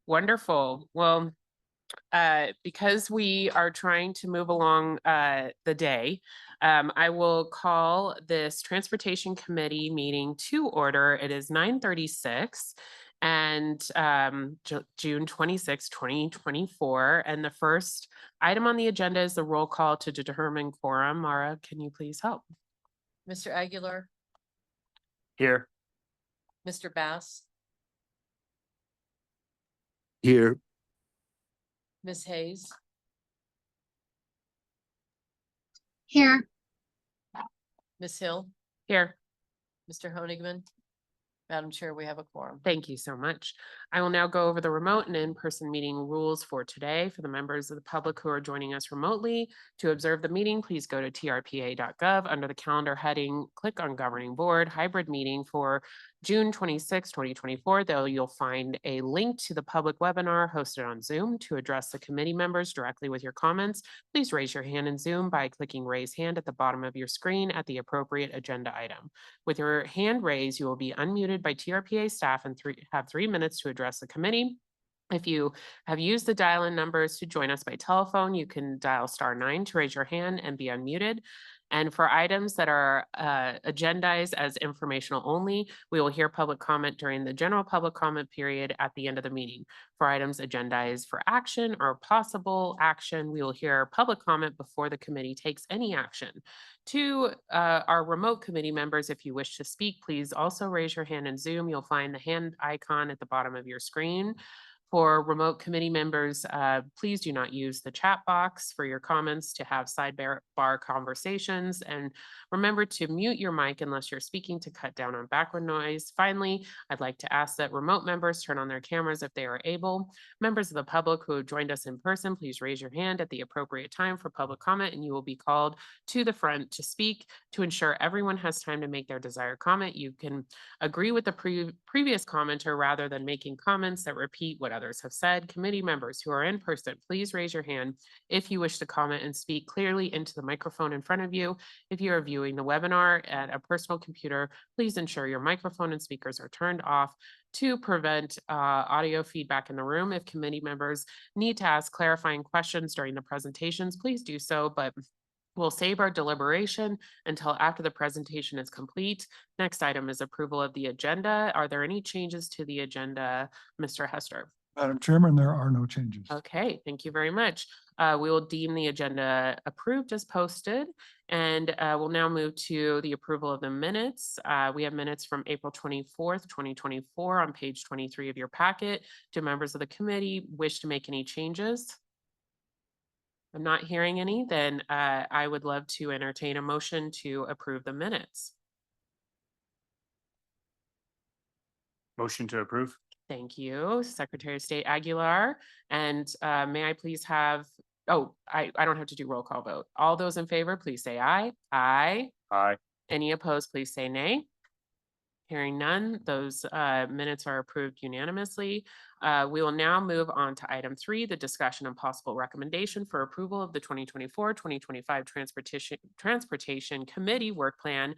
Wonderful. Well, because we are trying to move along the day, I will call this Transportation Committee meeting to order. It is 9:36 and June 26, 2024. And the first item on the agenda is the roll call to determine quorum. Mara, can you please help? Mr. Aguilar, Here. Mr. Bass, Here. Ms. Hayes, Here. Ms. Hill, Here. Mr. Honigman. Madam Chair, we have a quorum. Thank you so much. I will now go over the remote and in-person meeting rules for today. For the members of the public who are joining us remotely, to observe the meeting, please go to trpa.gov. Under the calendar heading, click on Governing Board Hybrid Meeting for June 26, 2024. Though you'll find a link to the public webinar hosted on Zoom. To address the committee members directly with your comments, please raise your hand in Zoom by clicking Raise Hand at the bottom of your screen at the appropriate agenda item. With your hand raised, you will be unmuted by TRPA staff and have 3 minutes to address the committee. If you have used the dial-in numbers to join us by telephone, you can dial *9 to raise your hand and be unmuted. And for items that are agendized as informational only, we will hear public comment during the general public comment period at the end of the meeting. For items agendized for action or possible action, we will hear public comment before the committee takes any action. To our remote committee members, if you wish to speak, please also raise your hand in Zoom. You'll find the hand icon at the bottom of your screen. For remote committee members, please do not use the chat box for your comments to have sidebar conversations. And remember to mute your mic unless you're speaking to cut down on background noise. Finally, I'd like to ask that remote members turn on their cameras if they are able. Members of the public who have joined us in person, please raise your hand at the appropriate time for public comment and you will be called to the front to speak. To ensure everyone has time to make their desired comment, you can agree with the previous commenter rather than making comments that repeat what others have said. Committee members who are in person, please raise your hand if you wish to comment and speak clearly into the microphone in front of you. If you are viewing the webinar at a personal computer, please ensure your microphone and speakers are turned off to prevent audio feedback in the room. If committee members need to ask clarifying questions during the presentations, please do so, but we'll save our deliberation until after the presentation is complete. Next item is approval of the agenda. Are there any changes to the agenda, Mr. Hester? Madam Chairman, there are no changes. Okay, thank you very much. We will deem the agenda approved as posted, and we'll now move to the approval of the minutes. We have minutes from April 24th, 2024 on page 23 of your packet. Do members of the committee wish to make any changes? I'm not hearing any, then I would love to entertain a motion to approve the minutes. Motion to approve. Thank you, Secretary of State Aguilar. And may I please have, I don't have to do roll call vote. All those in favor, please say aye. Aye. Aye. Any opposed, please say nay. Hearing none, those minutes are approved unanimously. We will now move on to item 3, the discussion and possible recommendation for approval of the 2024-2025 Transportation Committee Work Plan.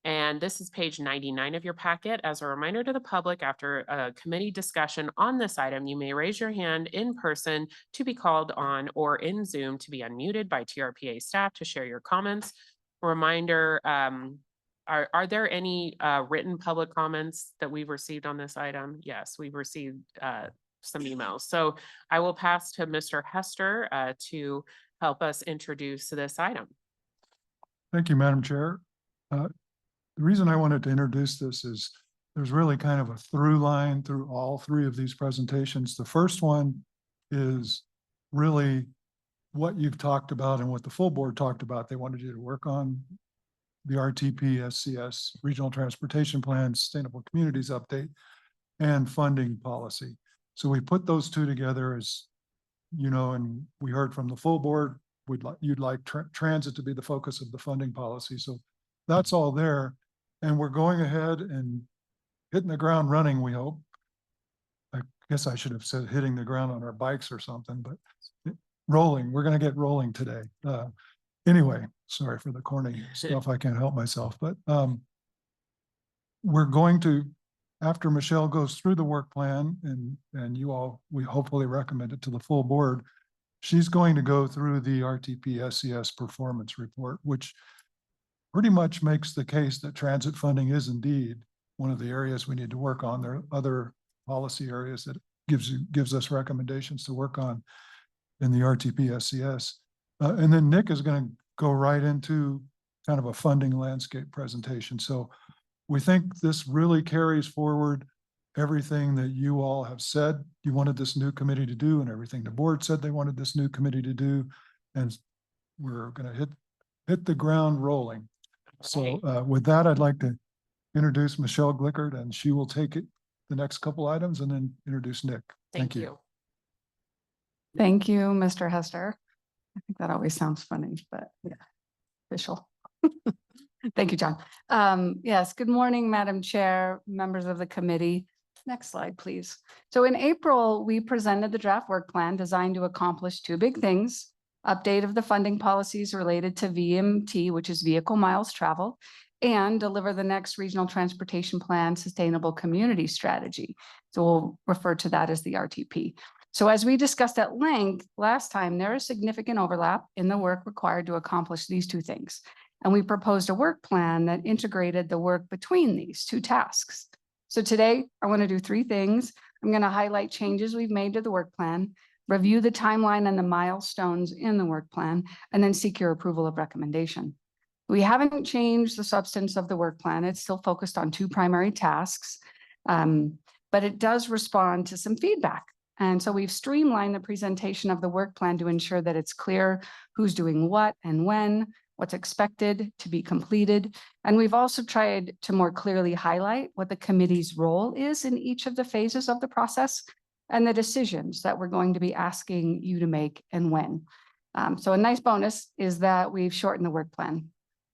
And this is page 99 of your packet. As a reminder to the public, after a committee discussion on this item, you may raise your hand in person to be called on or in Zoom to be unmuted by TRPA staff to share your comments. Reminder, are there any written public comments that we've received on this item? Yes, we've received some emails. So I will pass to Mr. Hester to help us introduce this item. Thank you, Madam Chair. The reason I wanted to introduce this is there's really kind of a through line through all 3 of these presentations. The first one is really what you've talked about and what the full board talked about. They wanted you to work on the RTP, SCS, Regional Transportation Plan, Sustainable Communities Update, and funding policy. So we put those 2 together as, you know, and we heard from the full board, you'd like transit to be the focus of the funding policy. So that's all there. And we're going ahead and hitting the ground running, we hope. I guess I should have said hitting the ground on our bikes or something, but rolling, we're going to get rolling today. Anyway, sorry for the corny stuff. I can't help myself, but we're going to after Michelle goes through the work plan and you all, we hopefully recommend it to the full board, she's going to go through the RTP SCS performance report, which pretty much makes the case that transit funding is indeed one of the areas we need to work on. There are other policy areas that gives us recommendations to work on in the RTP SCS. And then Nick is going to go right into kind of a funding landscape presentation. So we think this really carries forward everything that you all have said you wanted this new committee to do, and everything the board said they wanted this new committee to do. And we're going to hit the ground rolling. So with that, I'd like to introduce Michelle Glickert, and she will take it the next couple items and then introduce Nick. Thank you. Thank you, Mr. Hester. I think that always sounds funny, but yeah, official. Thank you, John. Yes, good morning, Madam Chair, members of the committee. Next slide, please. So in April, we presented the draft work plan designed to accomplish two big things: update of the funding policies related to VMT, which is vehicle miles travel, and deliver the next regional transportation plan sustainable community strategy. So we'll refer to that as the RTP. So as we discussed at length last time, there is significant overlap in the work required to accomplish these two things. And we proposed a work plan that integrated the work between these two tasks. So today I want to do three things. I'm going to highlight changes we've made to the work plan, review the timeline and the milestones in the work plan, and then seek your approval of recommendation. We haven't changed the substance of the work plan. It's still focused on two primary tasks, but it does respond to some feedback. And so we've streamlined the presentation of the work plan to ensure that it's clear who's doing what and when, what's expected to be completed. And we've also tried to more clearly highlight what the committee's role is in each of the phases of the process and the decisions that we're going to be asking you to make and when. So a nice bonus is that we've shortened the work plan.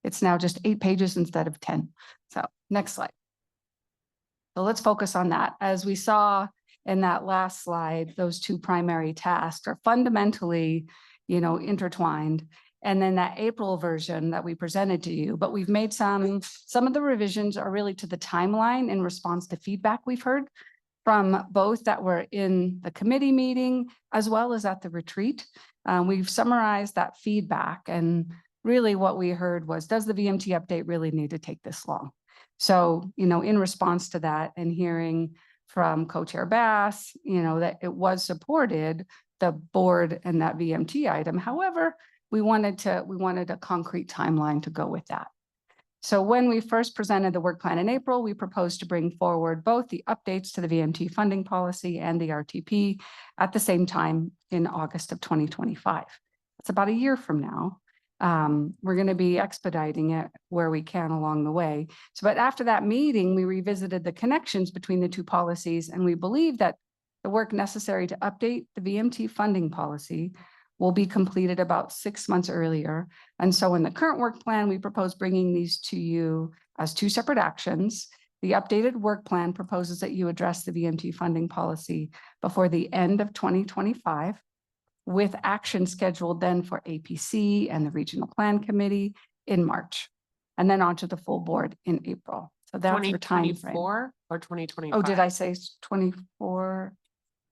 It's now just 8 pages instead of 10. So next slide. So let's focus on that. As we saw in that last slide, those two primary tasks are fundamentally, intertwined. And then that April version that we presented to you, but we've made some of the revisions are really to the timeline in response to feedback we've heard from both that were in the committee meeting as well as at the retreat. We've summarized that feedback, and really what we heard was, does the VMT update really need to take this long? So, in response to that and hearing from Co-Chair Bass, that it was supported, the board and that VMT item. However, we wanted a concrete timeline to go with that. So when we first presented the work plan in April, we proposed to bring forward both the updates to the VMT funding policy and the RTP at the same time in August of 2025. That's about a year from now. We're going to be expediting it where we can along the way. So, but after that meeting, we revisited the connections between the two policies, and we believe that the work necessary to update the VMT funding policy will be completed about 6 months earlier. And so in the current work plan, we propose bringing these to you as two separate actions. The updated work plan proposes that you address the VMT funding policy before the end of 2025, with action scheduled then for APC and the Regional Plan Committee in March, and then onto the full board in April. So that's your time frame. 2024 or 2025? Oh, did I say 24?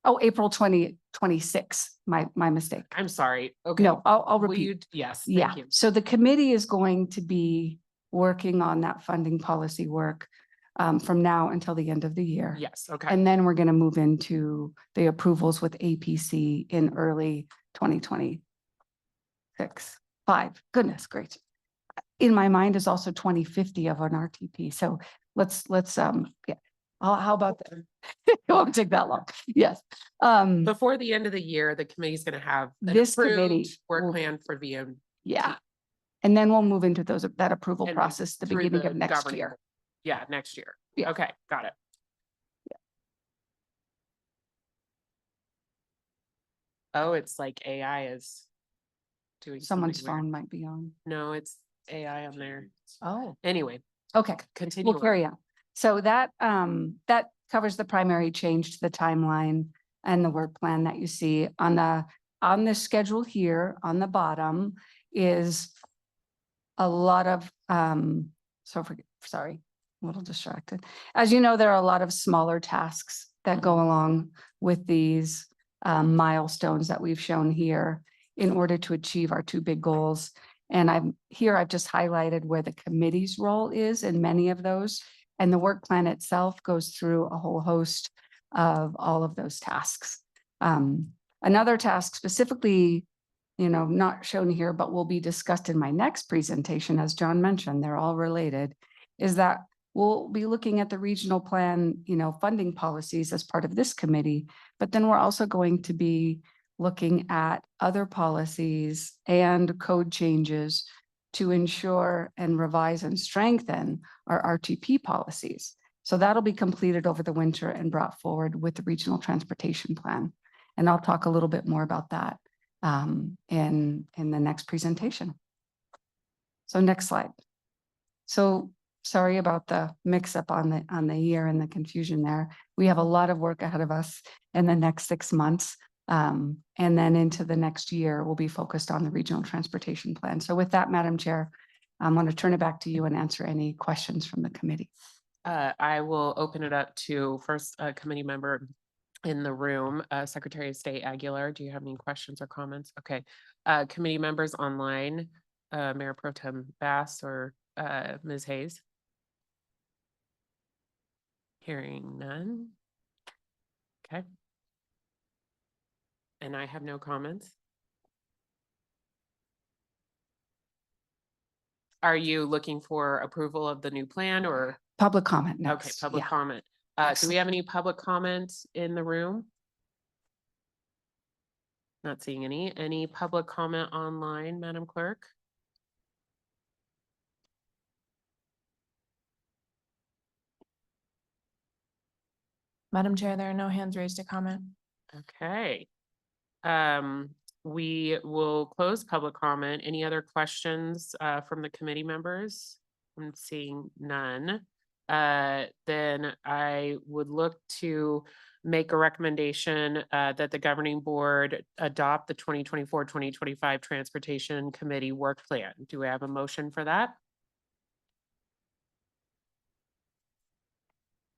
Oh, April 2026, my mistake. I'm sorry. Okay. No, I'll Will repeat. you? Yes. Yeah, Thank you. so the committee is going to be working on that funding policy work from now until the end of the year. Yes. Okay. And then we're going to move into the approvals with APC in early 2026. 5. Goodness, great. In my mind is also 2050 of an RTP. So let's yeah. How about that? It won't take that long. Yes. Before the end of the year, the committee's going to have an This approved committee work will- plan for VM. Yeah. And then we'll move into that approval And process the through beginning the of next governing year. board. Yeah, next year. Yeah. Okay, got it. Oh, it's like AI is doing Someone's something weird. phone might be on. No, it's AI on there. Oh, Anyway, okay. continue. We'll carry on. So that covers the primary change to the timeline and the work plan that you see on the schedule here on the bottom is a lot of sorry, a little distracted. As you know, there are a lot of smaller tasks that go along with these milestones that we've shown here in order to achieve our two big goals. And I've just highlighted where the committee's role is in many of those. And the work plan itself goes through a whole host of all of those tasks. Another task specifically, not shown here, but will be discussed in my next presentation, as John mentioned, they're all related, is that we'll be looking at the regional plan, funding policies as part of this committee, but then we're also going to be looking at other policies and code changes to ensure and revise and strengthen our RTP policies. So that'll be completed over the winter and brought forward with the regional transportation plan. And I'll talk a little bit more about that in the next presentation. So next slide. So sorry about the mix up on the year and the confusion there. We have a lot of work ahead of us in the next 6 months. And then into the next year, we'll be focused on the regional transportation plan. So with that, Madam Chair, I'm going to turn it back to you and answer any questions from the committee. I will open it up to first committee member in the room, Secretary of State Aguilar. Do you have any questions or comments? Okay. Committee members online, Mayor Pro Tem Bass or Ms. Hayes? Hearing none. Okay. And I have no comments. Are you looking for approval of the new plan or? Public comment Okay, next. public Yeah. comment. Do we have any public comments in the room? Not seeing any. Any public comment online, Madam Clerk? Madam Chair, there are no hands raised to comment. Okay. We will close public comment. Any other questions from the committee members? I'm seeing none. Then I would look to make a recommendation that the governing board adopt the 2024-2025 Transportation Committee Work Plan. Do we have a motion for that?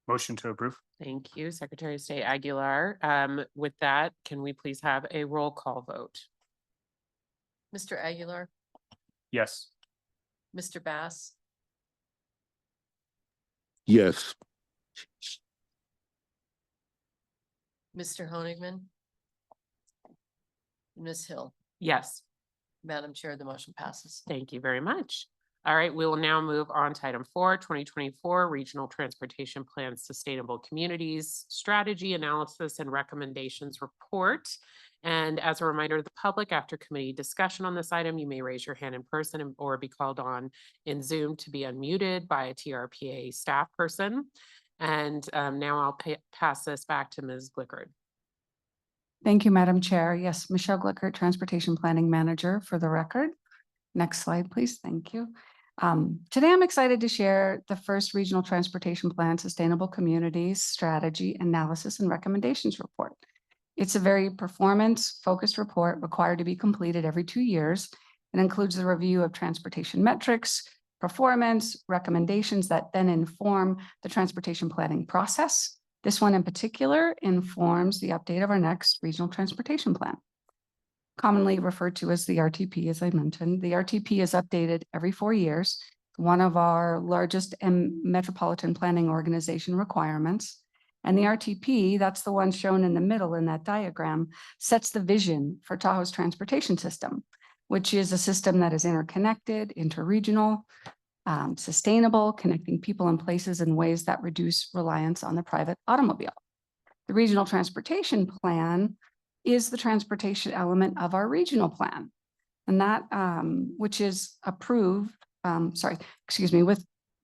Motion to approve. Thank you, Secretary of State Aguilar. With that, can we please have a roll call vote? Mr. Aguilar, Yes. Mr. Bass, Yes. Mr. Honigman, Ms. Hill. Yes. Madam Chair, the motion passes. Thank you very much. All right, we will now move on to item 4, 2024 Regional Transportation Plan Sustainable Communities Strategy Analysis and Recommendations Report. And as a reminder to the public, after committee discussion on this item, you may raise your hand in person or be called on in Zoom to be unmuted by a TRPA staff person. And now I'll pass this back to Ms. Glickard. Thank you, Madam Chair. Yes, Michelle Glickard, Transportation Planning Manager for the record. Next slide, please. Thank you. Today, I'm excited to share the first Regional Transportation Plan Sustainable Communities Strategy Analysis and Recommendations Report. It's a very performance-focused report required to be completed every 2 years. It includes the review of transportation metrics, performance, recommendations that then inform the transportation planning process. This one in particular informs the update of our next Regional Transportation Plan, commonly referred to as the RTP, as I mentioned. The RTP is updated every 4 years, one of our largest metropolitan planning organization requirements. And the RTP, that's the one shown in the middle in that diagram, sets the vision for Tahoe's transportation system, which is a system that is interconnected, interregional, sustainable, connecting people and places in ways that reduce reliance on the private automobile. The Regional Transportation Plan is the transportation element of our regional plan. And that, which is approved,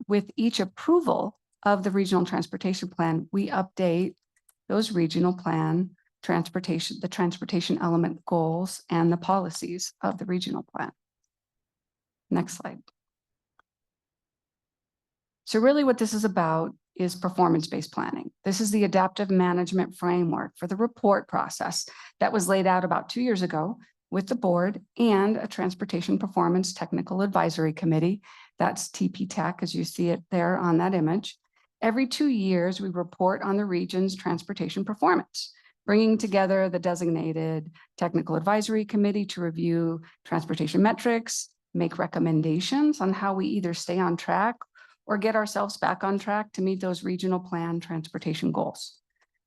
with each approval of the Regional Transportation Plan, we update those regional plan the transportation element goals and the policies of the regional plan. Next slide. So really what this is about is performance-based planning. This is the adaptive management framework for the report process that was laid out about 2 years ago with the board and a transportation performance technical advisory committee That's TP Tech, as you see it there on that image. Every 2 years, we report on the region's transportation performance, bringing together the designated technical advisory committee to review transportation metrics, make recommendations on how we either stay on track or get ourselves back on track to meet those regional plan transportation goals.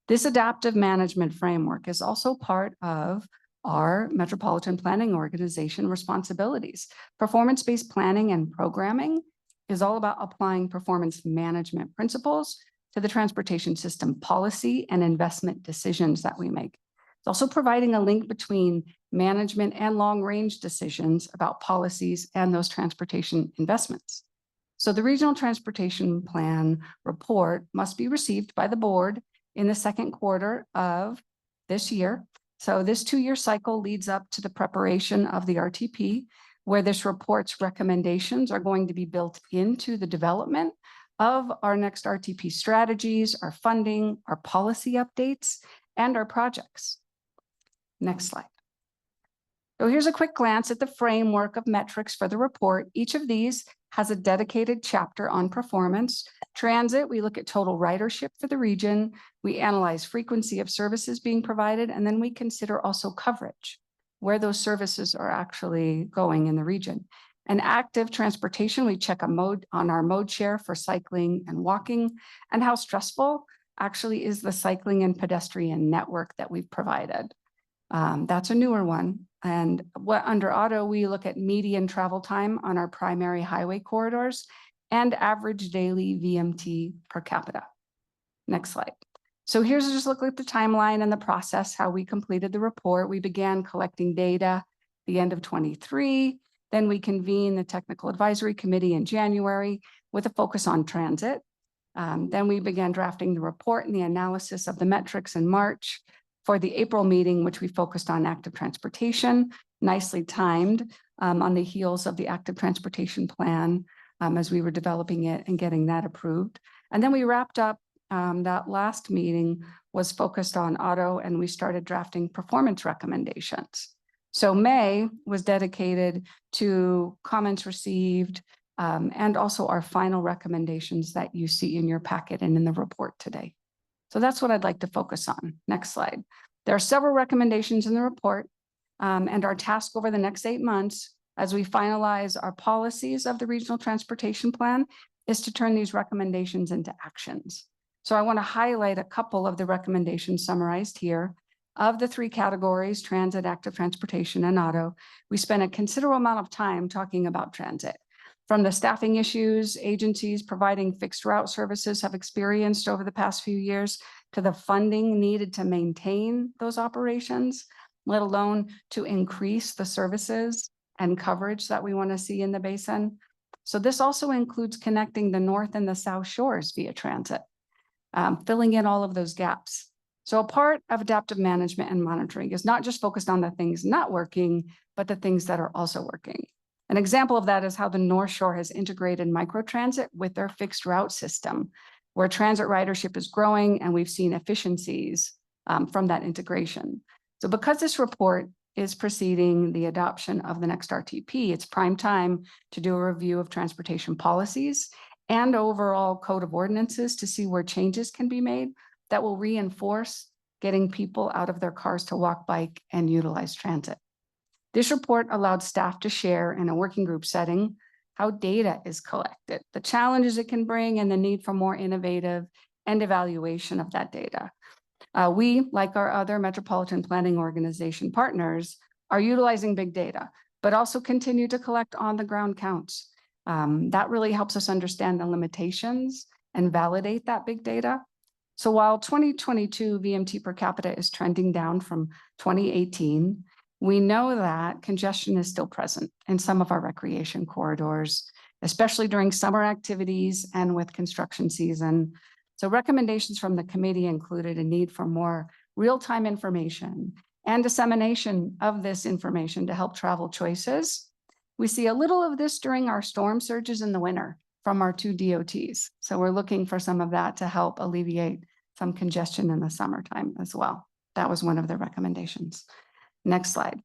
This adaptive management framework is also part of our metropolitan planning organization responsibilities. Performance-based planning and programming is all about applying performance management principles to the transportation system policy and investment decisions that we make. It's also providing a link between management and long-range decisions about policies and those transportation investments. So the Regional Transportation Plan report must be received by the board in the second quarter of this year. So this 2-year cycle leads up to the preparation of the RTP, where this report's recommendations are going to be built into the development of our next RTP strategies, our funding, our policy updates, and our projects. Next slide. So here's a quick glance at the framework of metrics for the report. Each of these has a dedicated chapter on performance. Transit, we look at total ridership for the region. We analyze frequency of services being provided, and then we consider also coverage, where those services are actually going in the region. And active transportation, we check on our mode share for cycling and walking, and how stressful actually is the cycling and pedestrian network that we've provided. That's a newer one. And under auto, we look at median travel time on our primary highway corridors and average daily VMT per capita. Next slide. So here's just look at the timeline and the process, how we completed the report. We began collecting data the end of 23. Then we convened the technical advisory committee in January with a focus on transit. Then we began drafting the report and the analysis of the metrics in March. For the April meeting, which we focused on active transportation, nicely timed on the heels of the active transportation plan as we were developing it and getting that approved. And then we wrapped up that last meeting was focused on auto, and we started drafting performance recommendations. So May was dedicated to comments received and also our final recommendations that you see in your packet and in the report today. So that's what I'd like to focus on. Next slide. There are several recommendations in the report, and our task over the next 8 months as we finalize our policies of the Regional Transportation Plan is to turn these recommendations into actions. So I want to highlight a couple of the recommendations summarized here. Of the 3 categories, transit, active transportation, and auto, we spent a considerable amount of time talking about transit. From the staffing issues agencies providing fixed route services have experienced over the past few years, to the funding needed to maintain those operations, let alone to increase the services and coverage that we want to see in the basin. So this also includes connecting the North and the South Shores via transit, filling in all of those gaps. So a part of adaptive management and monitoring is not just focused on the things not working, but the things that are also working. An example of that is how the North Shore has integrated microtransit with their fixed route system, where transit ridership is growing, and we've seen efficiencies from that integration. So because this report is preceding the adoption of the next RTP, it's prime time to do a review of transportation policies and overall code of ordinances to see where changes can be made that will reinforce getting people out of their cars to walk, bike, and utilize transit. This report allowed staff to share in a working group setting how data is collected, the challenges it can bring, and the need for more innovative and evaluation of that data. We, like our other metropolitan planning organization partners, are utilizing big data, but also continue to collect on-the-ground counts. That really helps us understand the limitations and validate that big data. So while 2022 VMT per capita is trending down from 2018, we know that congestion is still present in some of our recreation corridors, especially during summer activities and with construction season. So recommendations from the committee included a need for more real-time information and dissemination of this information to help travel choices. We see a little of this during our storm surges in the winter from our 2 DOTs. So we're looking for some of that to help alleviate some congestion in the summertime as well. That was one of the recommendations. Next slide.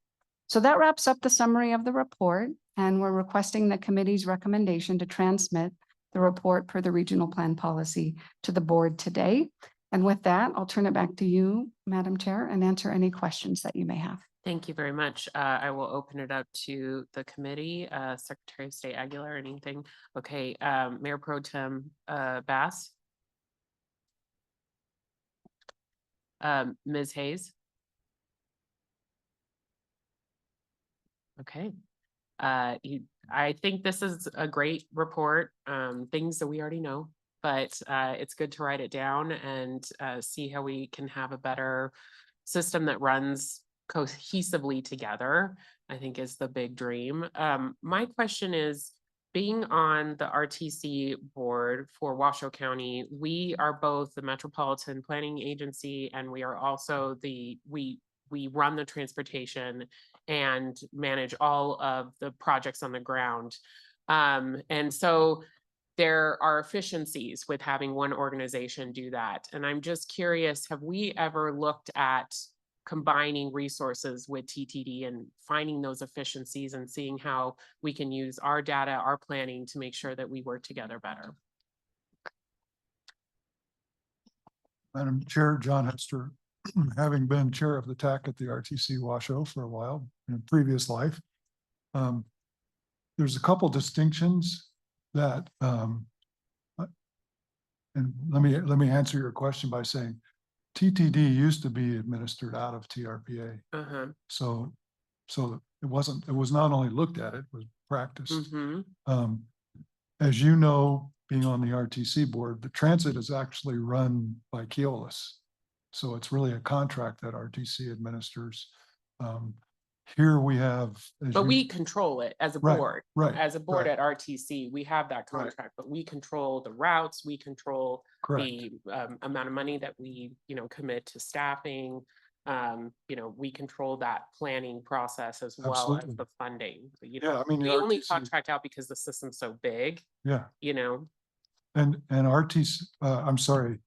So that wraps up the summary of the report, and we're requesting the committee's recommendation to transmit the report per the regional plan policy to the board today. And with that, I'll turn it back to you, Madam Chair, and answer any questions that you may have. Thank you very much. I will open it up to the committee. Secretary of State Aguilar, anything? Okay, Mayor Pro Tem Bass. Ms. Hayes. Okay. I think this is a great report, things that we already know, but it's good to write it down and see how we can have a better system that runs cohesively together, I think is the big dream. My question is, being on the RTC board for Washoe County, we are both the Metropolitan Planning Agency and we are also we run the transportation and manage all of the projects on the ground. And so there are efficiencies with having one organization do that. And I'm just curious, have we ever looked at combining resources with TTD and finding those efficiencies and seeing how we can use our data, our planning to make sure that we work together better? Madam Chair, John Hester, having been chair of the TAC at the RTC Washoe for a while in a previous life, there's a couple distinctions that, and let me answer your question by saying TTD used to be administered out of TRPA. So it was not only looked at, it was practiced. As you know, being on the RTC board, the transit is actually run by Keolis. So it's really a contract that RTC administers. Here we have. But we control it as a board. Right. As a board right. at RTC, we have that contract, but we control the routes, we control Correct. the amount of money that we, commit to staffing. We control that planning process as well Absolutely. as the funding. Yeah, I mean, we the only RTC contract out because the system's so big. Yeah. And RTC, I'm sorry,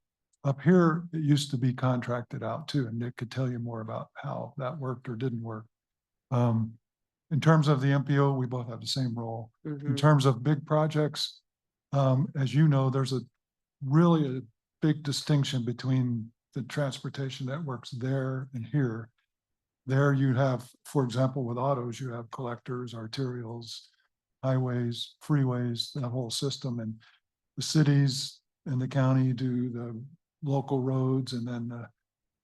up here, it used to be contracted out too, and Nick could tell you more about how that worked or didn't work. In terms of the MPO, we both have the same role. In terms of big projects, as you know, there's really a big distinction between the transportation networks there and here. There you have, for example, with autos, you have collectors, arterials, highways, freeways, that whole system. And the cities and the county do the local roads, and then the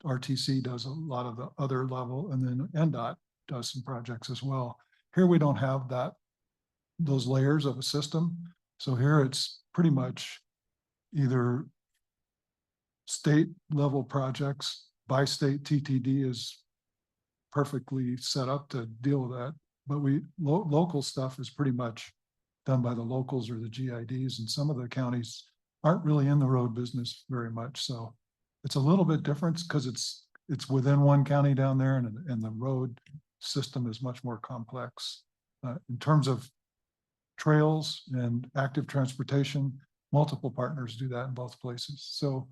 RTC does a lot of the other level, and then NDOT does some projects as well. Here we don't have those layers of a system. So here it's pretty much either state level projects. By state, TTD is perfectly set up to deal with that. But local stuff is pretty much done by the locals or the GIDs, and some of the counties aren't really in the road business very much. So it's a little bit different because it's within one county down there, and the road system is much more complex. In terms of trails and active transportation, multiple partners do that in both places. So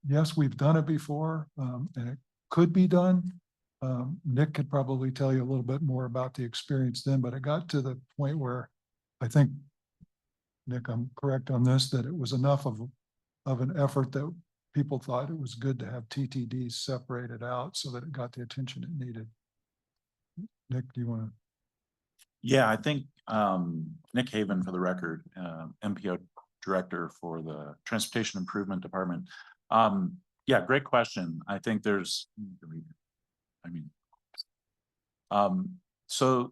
yes, we've done it before, and it could be done. Nick could probably tell you a little bit more about the experience then, but it got to the point where I think, Nick, I'm correct on this, that it was enough of an effort that people thought it was good to have TTD separated out so that it got the attention it needed. Nick, do you want to? Yeah, I think Nick Haven, for the record, MPO director for the Transportation Improvement Department. Yeah, great question. I think so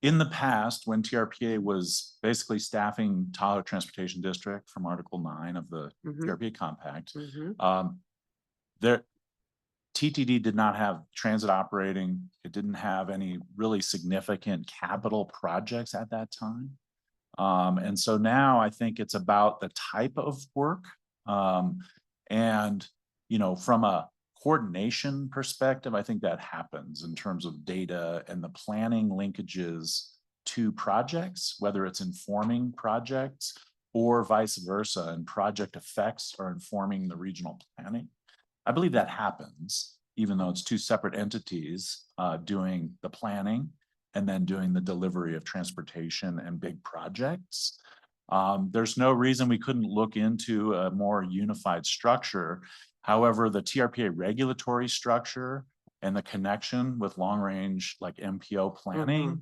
in the past, when TRPA was basically staffing Tahoe Transportation District from Article 9 of the TRPA Compact, TTD did not have transit operating. It didn't have any really significant capital projects at that time. And so now I think it's about the type of work. And, from a coordination perspective, I think that happens in terms of data and the planning linkages to projects, whether it's informing projects or vice versa, and project effects are informing the regional planning. I believe that happens, even though it's two separate entities, doing the planning and then doing the delivery of transportation and big projects. There's no reason we couldn't look into a more unified structure. However, the TRPA regulatory structure and the connection with long range like MPO planning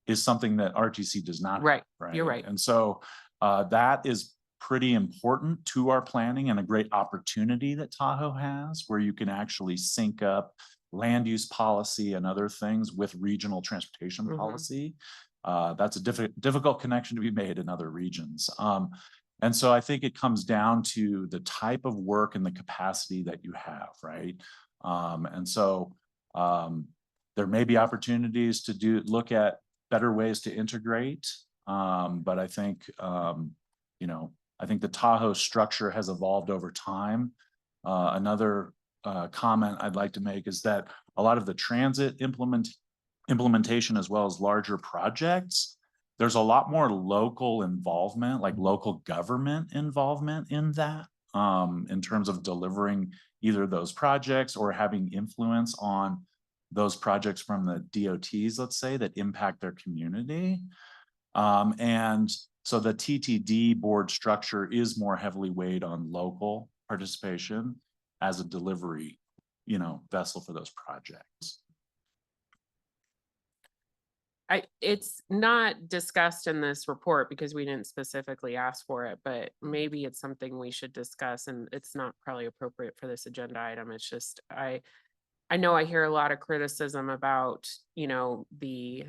is something that RTC does not have, Right, you're right. And so that is pretty important to our planning and a great opportunity that Tahoe has, where you can actually sync up land use policy and other things with regional transportation policy. That's a difficult connection to be made in other regions. And so I think it comes down to the type of work and the capacity that you have, right? And so there may be opportunities to look at better ways to integrate. But I think, you know, I think the Tahoe structure has evolved over time. Another comment I'd like to make is that a lot of the transit implementation as well as larger projects, there's a lot more local involvement, like local government involvement in that, in terms of delivering either those projects or having influence on those projects from the DOTs, let's say, that impact their community. And so the TTD board structure is more heavily weighed on local participation as a delivery, you know, vessel for those projects. It's not discussed in this report because we didn't specifically ask for it, but maybe it's something we should discuss, and it's not probably appropriate for this agenda item. It's just, I know I hear a lot of criticism about, you know, the,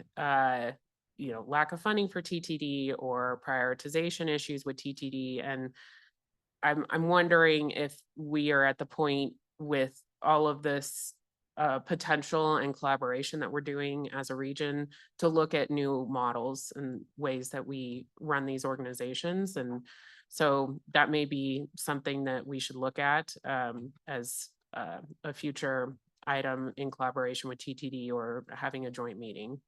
you know, lack of funding for TTD or prioritization issues with TTD. And I'm wondering if we are at the point with all of this potential and collaboration that we're doing as a region to look at new models and ways that we run these organizations. And so that may be something that we should look at as a future item in collaboration with TTD or having a joint meeting.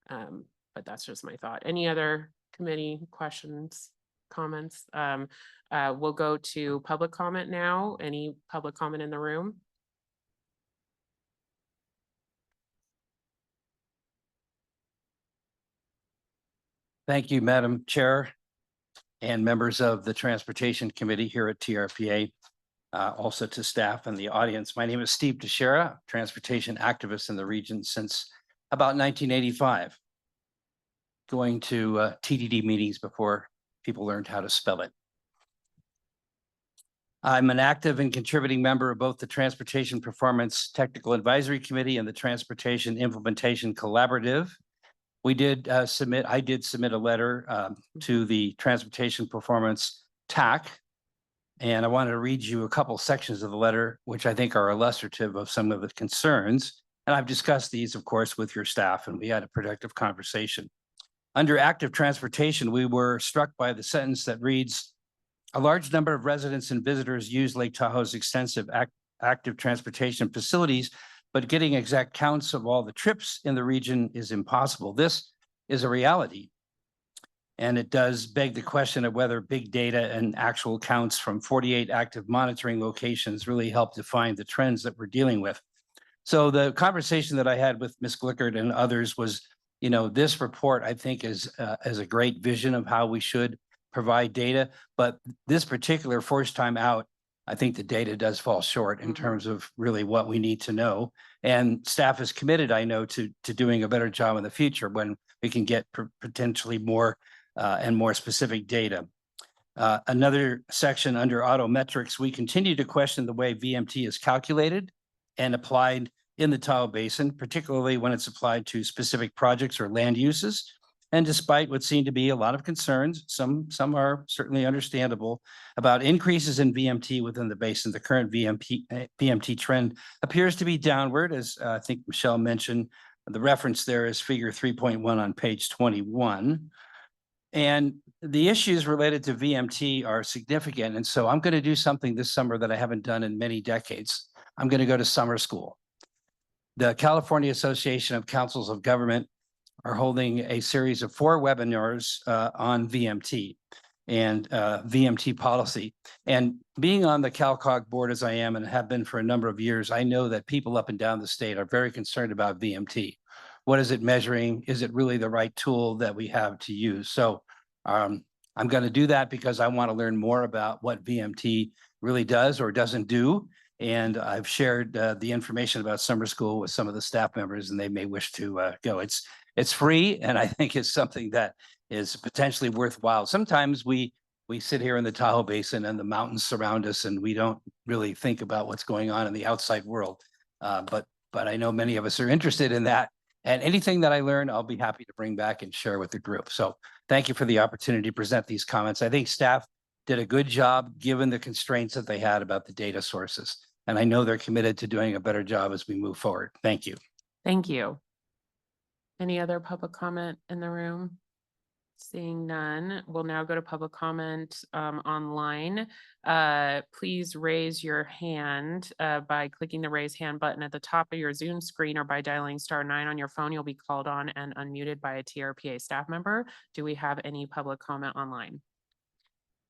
But that's just my thought. Any other committee questions, comments? We'll go to public comment now. Any public comment in the room? Thank you, Madam Chair and members of the Transportation Committee here at TRPA. Also to staff and the audience. My name is Steve Teixeira, transportation activist in the region since about 1985. Going to TTD meetings before people learned how to spell it. I'm an active and contributing member of both the Transportation Performance Technical Advisory Committee and the Transportation Implementation Collaborative. I did submit a letter to the Transportation Performance TAC, and I wanted to read you a couple sections of the letter, which I think are illustrative of some of the concerns. And I've discussed these, of course, with your staff, and we had a productive conversation. Under active transportation, we were struck by the sentence that reads, "A large number of residents and visitors use Lake Tahoe's extensive active transportation facilities, but getting exact counts of all the trips in the region is impossible." This is a reality. And it does beg the question of whether big data and actual counts from 48 active monitoring locations really help define the trends that we're dealing with. So the conversation that I had with Ms. Glickert and others was, you know, this report, I think, is a great vision of how we should provide data. But this particular first time out, I think the data does fall short in terms of really what we need to know. And staff is committed, I know, to doing a better job in the future when we can get potentially more and more specific data. Another section under auto metrics, we continue to question the way VMT is calculated and applied in the Tahoe Basin, particularly when it's applied to specific projects or land uses. And despite what seem to be a lot of concerns, some are certainly understandable, about increases in VMT within the basin, the current VMT trend appears to be downward, as I think Michelle mentioned. The reference there is figure 3.1 on page 21. And the issues related to VMT are significant. And so I'm going to do something this summer that I haven't done in many decades. I'm going to go to summer school. The California Association of Councils of Government are holding a series of 4 webinars on VMT. and VMT policy. And being on the CalCog board as I am and have been for a number of years, I know that people up and down the state are very concerned about VMT. What is it measuring? Is it really the right tool that we have to use? So I'm going to do that because I want to learn more about what VMT really does or doesn't do. And I've shared the information about summer school with some of the staff members, and they may wish to go. It's free, and I think it's something that is potentially worthwhile. Sometimes we sit here in the Tahoe Basin and the mountains surround us, and we don't really think about what's going on in the outside world. But I know many of us are interested in that. And anything that I learn, I'll be happy to bring back and share with the group. So thank you for the opportunity to present these comments. I think staff did a good job given the constraints that they had about the data sources. And I know they're committed to doing a better job as we move forward. Thank you. Thank you. Any other public comment in the room? Seeing none, we'll now go to public comment online. Please raise your hand by clicking the raise hand button at the top of your Zoom screen or by dialing *9 on your phone. You'll be called on and unmuted by a TRPA staff member. Do we have any public comment online?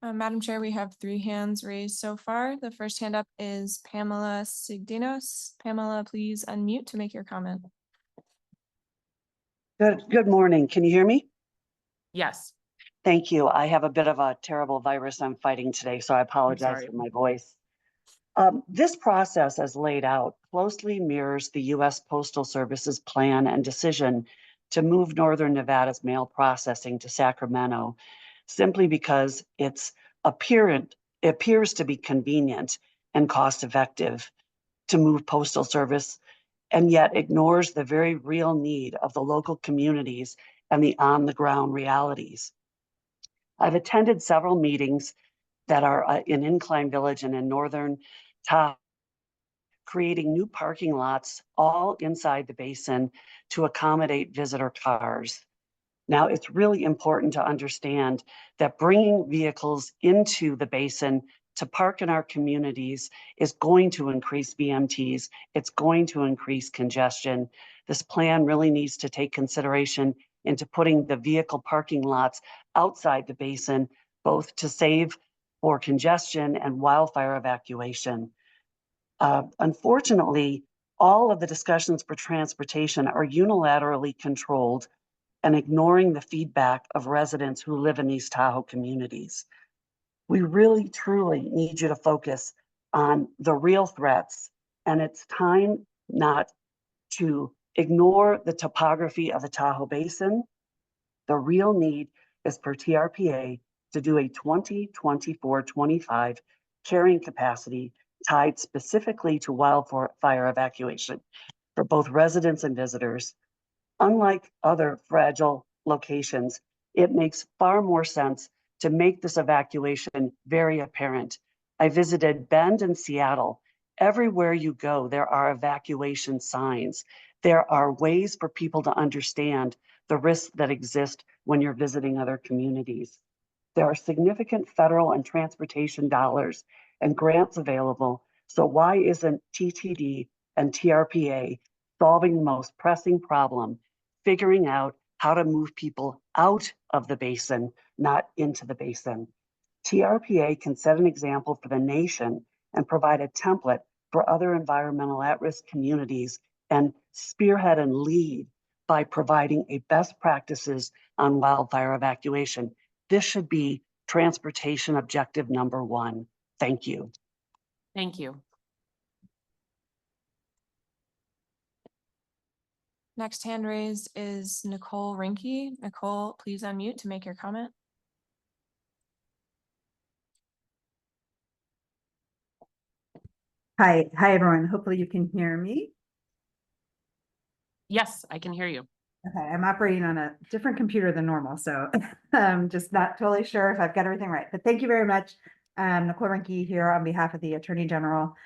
Madam Chair, we have 3 hands raised so far. The first hand up is Pamela Sigdinos. Pamela, please unmute to make your comment. Good morning. Can you hear me? Yes. Thank you. I have a bit of a terrible virus I'm fighting today, so I apologize sorry. for my voice. This process, as laid out, closely mirrors the U.S. Postal Service's plan and decision to move Northern Nevada's mail processing to Sacramento, simply because it appears to be convenient and cost-effective to move postal service, and yet ignores the very real need of the local communities and the on-the-ground realities. I've attended several meetings that are in Incline Village and in Northern Tahoe, creating new parking lots all inside the basin to accommodate visitor cars. Now, it's really important to understand that bringing vehicles into the basin to park in our communities is going to increase VMTs. It's going to increase congestion. This plan really needs to take consideration into putting the vehicle parking lots outside the basin, both to save for congestion and wildfire evacuation. Unfortunately, all of the discussions for transportation are unilaterally controlled and ignoring the feedback of residents who live in these Tahoe communities. We really, truly need you to focus on the real threats, and it's time not to ignore the topography of the Tahoe Basin. The real need is for TRPA to do a 2024-25 carrying capacity tied specifically to wildfire evacuation for both residents and visitors. Unlike other fragile locations, it makes far more sense to make this evacuation very apparent. I visited Bend and Seattle. Everywhere you go, there are evacuation signs. There are ways for people to understand the risks that exist when you're visiting other communities. There are significant federal and transportation dollars and grants available. So why isn't TTD and TRPA solving the most pressing problem, figuring out how to move people out of the basin, not into the basin? TRPA can set an example for the nation and provide a template for other environmental at-risk communities and spearhead and lead by providing a best practices on wildfire evacuation. This should be transportation objective number 1. Thank you. Thank you. Next hand raised is Nicole Rinke. Nicole, please unmute to make your comment. Hi, everyone. Hopefully you can hear me. Yes, I can hear you. Okay, I'm operating on a different computer than normal, so I'm just not totally sure if I've got everything right. But thank you very much. Nicole Rinke here on behalf of the Attorney General.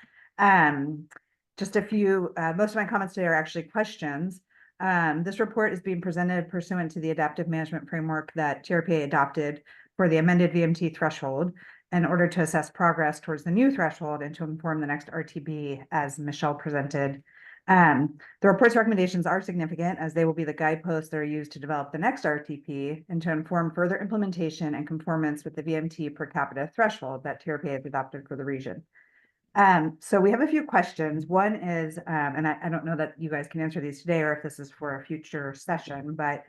Just a few, most of my comments today are actually questions. This report is being presented pursuant to the adaptive management framework that TRPA adopted for the amended VMT threshold in order to assess progress towards the new threshold and to inform the next RTB, as Michelle presented. The report's recommendations are significant as they will be the guideposts that are used to develop the next RTP and to inform further implementation and conformance with the VMT per capita threshold that TRPA has adopted for the region. So we have a few questions. One is, and I don't know that you guys can answer these today or if this is for a future session, but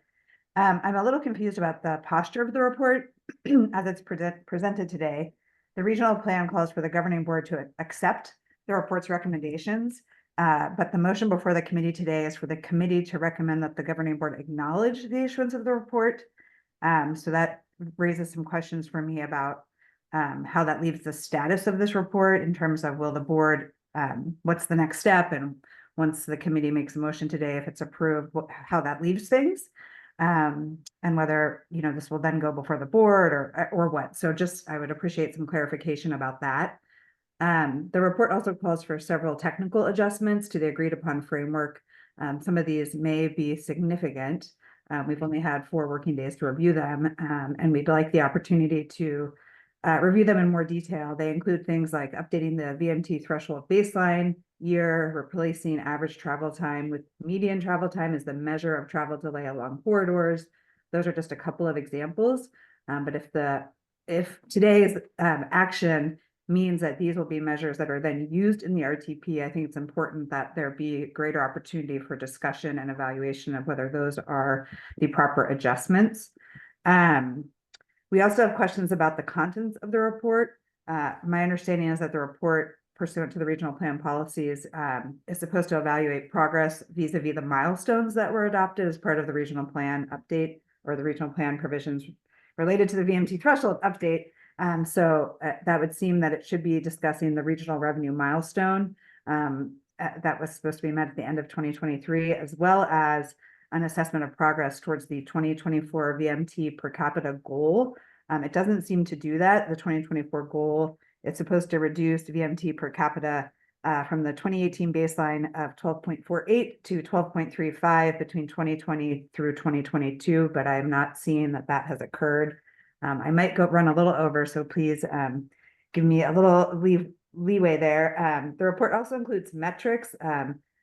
I'm a little confused about the posture of the report as it's presented today. The regional plan calls for the governing board to accept the report's recommendations. But the motion before the committee today is for the committee to recommend that the governing board acknowledge the issuance of the report. So that raises some questions for me about how that leaves the status of this report in terms of will the board, what's the next step? And once the committee makes a motion today, if it's approved, how that leaves things. And whether, this will then go before the board or what. So just, I would appreciate some clarification about that. The report also calls for several technical adjustments to the agreed upon framework. Some of these may be significant. We've only had 4 working days to review them, and we'd like the opportunity to review them in more detail. They include things like updating the VMT threshold baseline year, replacing average travel time with median travel time as the measure of travel delay along corridors. Those are just a couple of examples. But if today's action means that these will be measures that are then used in the RTP, I think it's important that there be greater opportunity for discussion and evaluation of whether those are the proper adjustments. We also have questions about the contents of the report. My understanding is that the report pursuant to the regional plan policies is supposed to evaluate progress vis-a-vis the milestones that were adopted as part of the regional plan update or the regional plan provisions related to the VMT threshold update. So that would seem that it should be discussing the regional revenue milestone that was supposed to be met at the end of 2023, as well as an assessment of progress towards the 2024 VMT per capita goal. It doesn't seem to do that. The 2024 goal, it's supposed to reduce VMT per capita from the 2018 baseline of 12.48 to 12.35 between 2020 through 2022, but I am not seeing that that has occurred. I might run a little over, so please give me a little leeway there. The report also includes metrics.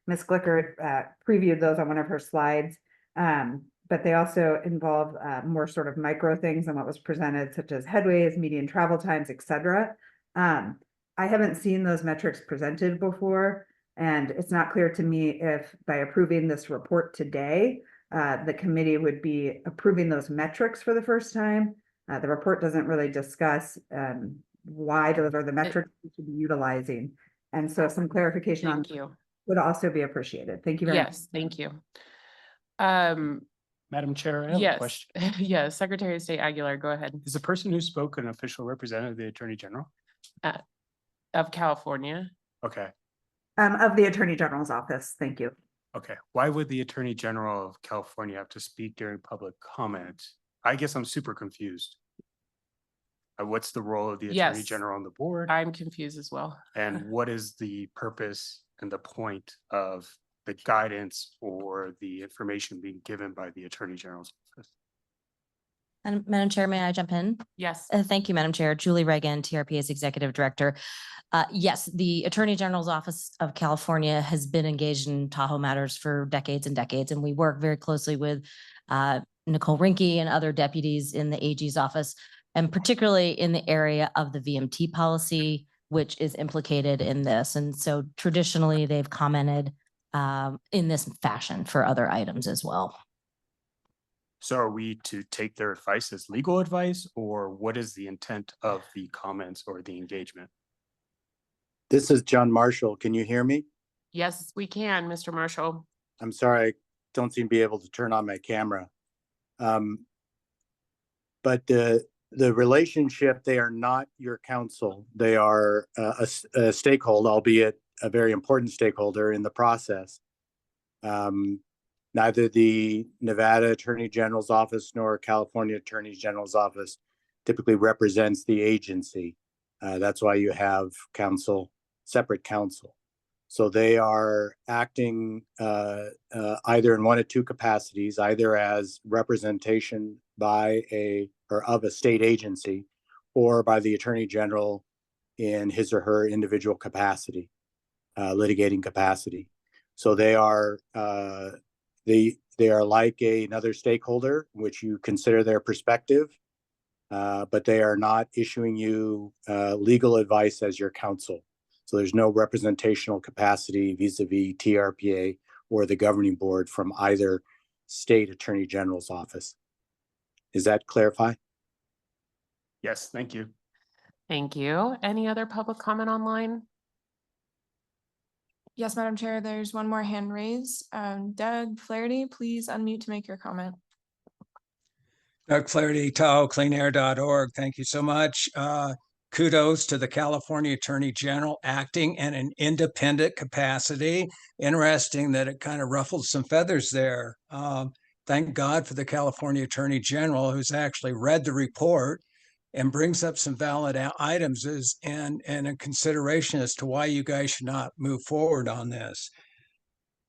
Ms. Glicker previewed those on one of her slides, but they also involve more sort of micro things than what was presented, such as headways, median travel times, etc. I haven't seen those metrics presented before, and it's not clear to me if by approving this report today, the committee would be approving those metrics for the first time. The report doesn't really discuss why those are the metrics we should be utilizing. And so some clarification on would also be appreciated. Thank you very much. Yes, thank you. Madam Chair, I have a Yes, question. yes, Secretary of State Aguilar, go ahead. Is the person who spoke an official representative of the Attorney General? Of California. Okay, Of the Attorney General's office. Thank you. okay. Why would the Attorney General of California have to speak during public comment? I guess I'm super confused. What's the role of the Attorney Yes. General on the board? I'm confused as well. And what is the purpose and the point of the guidance or the information being given by the Attorney General's office? And Madam Chair, may I jump in? Yes. Thank you, Madam Chair. Julie Reagan, TRPA's Executive Director. Yes, the Attorney General's Office of California has been engaged in Tahoe matters for decades and decades, and we work very closely with Nicole Rinke and other deputies in the AG's office, and particularly in the area of the VMT policy, which is implicated in this. And so traditionally, they've commented in this fashion for other items as well. So are we to take their advice as legal advice, or what is the intent of the comments or the engagement? This is John Marshall. Can you hear me? Yes, we can, Mr. Marshall. I'm sorry, I don't seem to be able to turn on my camera. But the relationship, they are not your counsel. They are a stakeholder, albeit a very important stakeholder in the process. Neither the Nevada Attorney General's office nor California Attorney General's office typically represents the agency. That's why you have counsel, separate counsel. So they are acting either in one of two capacities, either as representation by of a state agency, or by the Attorney General in his or her individual capacity, litigating capacity. So they are they are like another stakeholder, which you consider their perspective, but they are not issuing you legal advice as your counsel. So there's no representational capacity vis-a-vis TRPA or the governing board from either state attorney general's office. Is that clarify? Yes, thank you. Thank you. Any other public comment online? Yes, Madam Chair, there's one more hand raised. Doug Flaherty, please unmute to make your comment. Doug Flaherty, Tahoe, cleanair.org. Thank you so much. Kudos to the California Attorney General acting in an independent capacity. Interesting that it kind of ruffled some feathers there. Thank God for the California Attorney General who's actually read the report and brings up some valid items and a consideration as to why you guys should not move forward on this.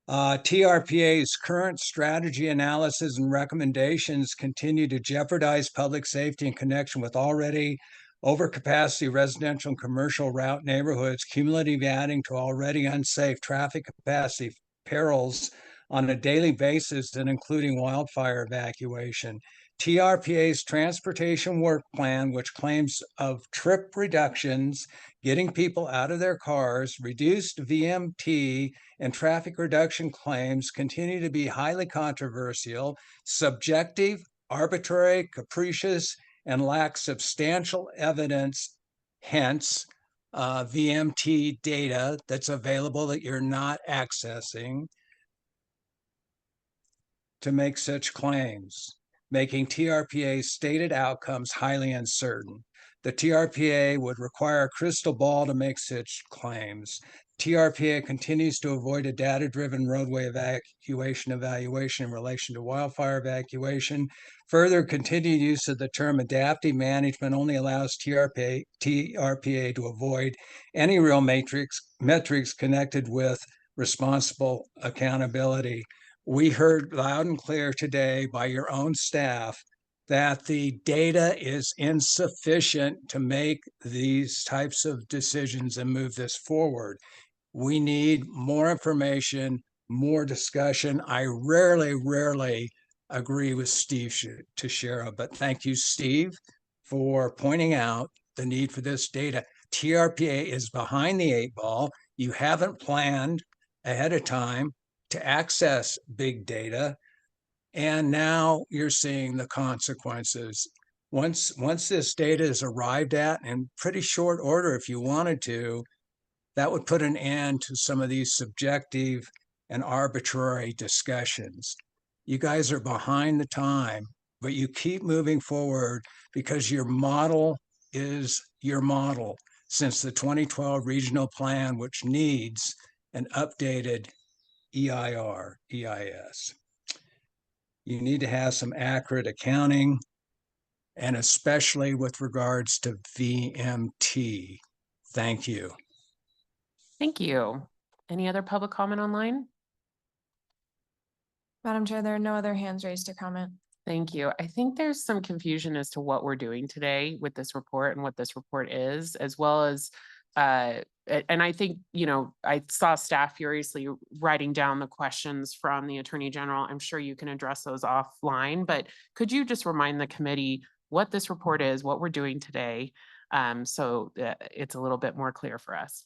TRPA's current strategy analysis and recommendations continue to jeopardize public safety in connection with already overcapacity residential and commercial route neighborhoods, cumulatively adding to already unsafe traffic capacity perils on a daily basis and including wildfire evacuation. TRPA's transportation work plan, which claims of trip reductions, getting people out of their cars, reduced VMT, and traffic reduction claims continue to be highly controversial, subjective, arbitrary, capricious, and lack substantial evidence, hence VMT data that's available that you're not accessing to make such claims, making TRPA's stated outcomes highly uncertain. The TRPA would require a crystal ball to make such claims. TRPA continues to avoid a data-driven roadway evacuation evaluation in relation to wildfire evacuation. Further, continued use of the term adaptive management only allows TRPA to avoid any real metrics connected with responsible accountability. We heard loud and clear today by your own staff that the data is insufficient to make these types of decisions and move this forward. We need more information, more discussion. I rarely agree with Steve Teixeira, but thank you, Steve, for pointing out the need for this data. TRPA is behind the 8 ball. You haven't planned ahead of time to access big data. And now you're seeing the consequences. Once this data is arrived at in pretty short order, if you wanted to, that would put an end to some of these subjective and arbitrary discussions. You guys are behind the time, but you keep moving forward because your model is your model since the 2012 regional plan, which needs an updated EIS. You need to have some accurate accounting, and especially with regards to VMT. Thank you. Thank you. Any other public comment online? Madam Chair, there are no other hands raised to comment. Thank you. I think there's some confusion as to what we're doing today with this report and what this report is, as well as and I think, you know, I saw staff furiously writing down the questions from the Attorney General. I'm sure you can address those offline, but could you just remind the committee what this report is, what we're doing today, so it's a little bit more clear for us?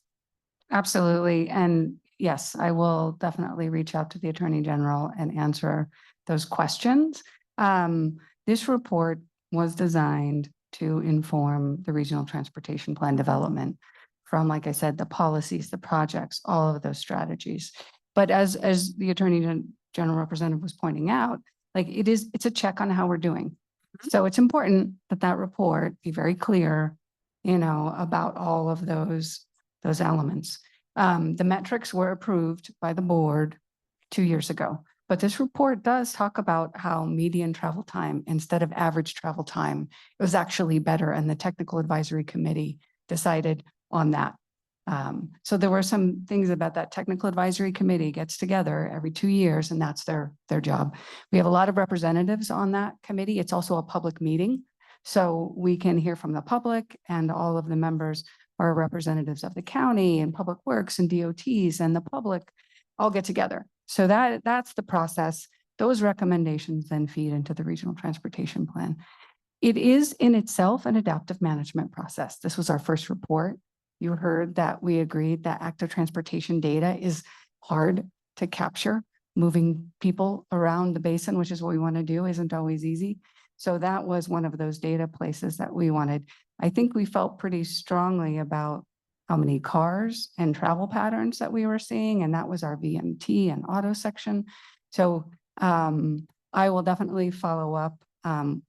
Absolutely. And yes, I will definitely reach out to the Attorney General and answer those questions. This report was designed to inform the regional transportation plan development from, like I said, the policies, the projects, all of those strategies. But as the Attorney General Representative was pointing out, like it's a check on how we're doing. So it's important that that report be very clear, you know, about all of those elements. The metrics were approved by the board 2 years ago, but this report does talk about how median travel time instead of average travel time, it was actually better, and the technical advisory committee decided on that. So there were some things about that technical advisory committee gets together every 2 years, and that's their job. We have a lot of representatives on that committee. It's also a public meeting, so we can hear from the public, and all of the members are representatives of the county and public works and DOTs and the public. all get together. So that's the process. Those recommendations then feed into the regional transportation plan. It is in itself an adaptive management process. This was our first report. You heard that we agreed that active transportation data is hard to capture. Moving people around the basin, which is what we want to do, isn't always easy. So that was one of those data places that we wanted. I think we felt pretty strongly about how many cars and travel patterns that we were seeing, and that was our VMT and auto section. So I will definitely follow up.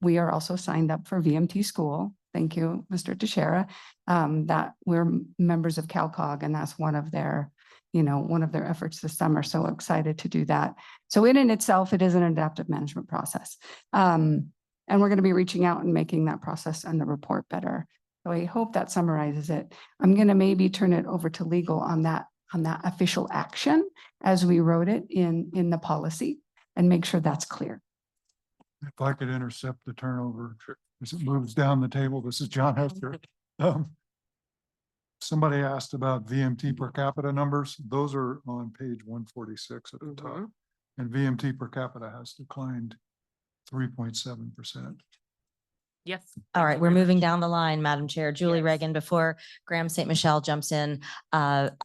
We are also signed up for VMT school. Thank you, Mr. Teixeira. That we're members of CalCog, and that's one of their efforts this summer. So excited to do that. So in itself, it is an adaptive management process. And we're going to be reaching out and making that process and the report better. So I hope that summarizes it. I'm going to maybe turn it over to legal on that official action as we wrote it in the policy and make sure that's clear. If I could intercept the turnover as it moves down the table. This is John Hester. Somebody asked about VMT per capita numbers. Those are on page 146 at the top. And VMT per capita has declined 3.7%. Yes. All thank right, you we're very moving much. down the line, Madam Chair. Julie Yes. Reagan, before Graham St. Michel jumps in,